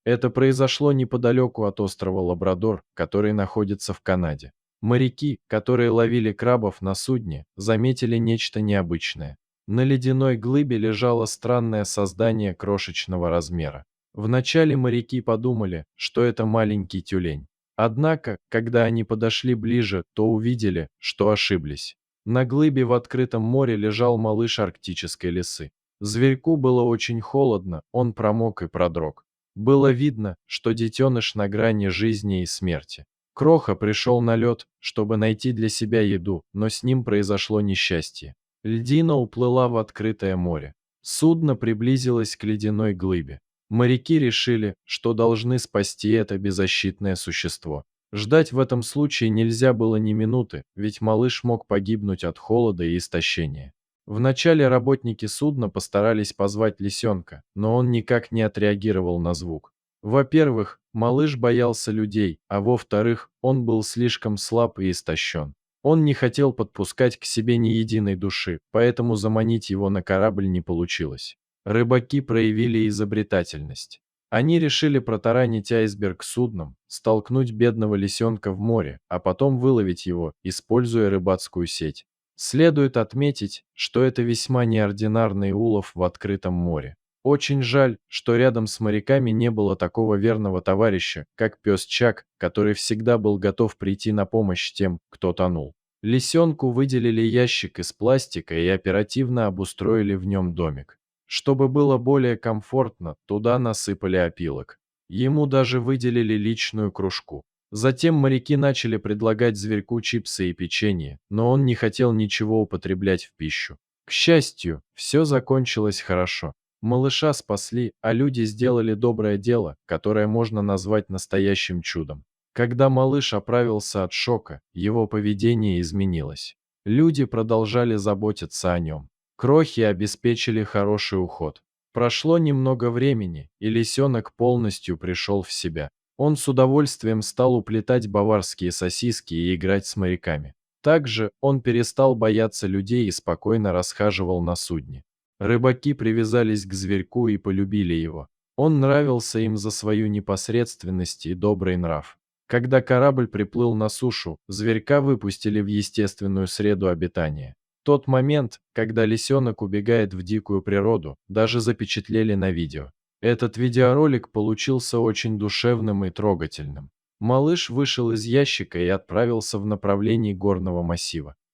Это произошло неподалеку от острова Лабрадор, который находится в Канаде. Моряки, которые ловили крабов на судне, заметили нечто необычное. На ледяной глыбе лежало странное создание крошечного размера. Вначале моряки подумали, что это маленький тюлень. Однако, когда они подошли ближе, то увидели, что ошиблись. На глыбе в открытом море лежал малыш арктической лисы. Зверьку было очень холодно, он промок и продрог. Было видно, что детеныш на грани жизни и смерти. Кроха пришел на лед, чтобы найти для себя еду, но с ним произошло несчастье. Льдина уплыла в открытое море. Судно приблизилось к ледяной глыбе. Моряки решили, что должны спасти это беззащитное существо. Ждать в этом случае нельзя было ни минуты, ведь малыш мог погибнуть от холода и истощения. Вначале работники судна постарались позвать лисенка, но он никак не отреагировал на звук. Во-первых, малыш боялся людей, а во-вторых, он был слишком слаб и истощен. Он не хотел подпускать к себе ни единой души, поэтому заманить его на корабль не получилось. Рыбаки проявили изобретательность. Они решили протаранить айсберг судном, столкнуть бедного лисенка в море, а потом выловить его, используя рыбацкую сеть. Следует отметить, что это весьма неординарный улов в открытом море. Очень жаль, что рядом с моряками не было такого верного товарища, как пес Чак, который всегда был готов прийти на помощь тем, кто тонул. Лисенку выделили ящик из пластика и оперативно обустроили в нем домик. Чтобы было более комфортно, туда насыпали опилок. Ему даже выделили личную кружку. Затем моряки начали предлагать зверьку чипсы и печенье, но он не хотел ничего употреблять в пищу. К счастью, все закончилось хорошо. Малыша спасли, а люди сделали доброе дело, которое можно назвать настоящим чудом. Когда малыш оправился от шока, его поведение изменилось. Люди продолжали заботиться о нем. Крохи обеспечили хороший уход. Прошло немного времени, и лисенок полностью пришел в себя. Он с удовольствием стал уплетать баварские сосиски и играть с моряками. Также он перестал бояться людей и спокойно расхаживал на судне. Рыбаки привязались к зверьку и полюбили его. Он нравился им за свою непосредственность и добрый нрав. Когда корабль приплыл на сушу, зверька выпустили в естественную среду обитания. Тот момент, когда лисенок убегает в дикую природу, даже запечатлели на видео. Этот видеоролик получился очень душевным и трогательным. Малыш вышел из ящика и отправился в направлении горного массива.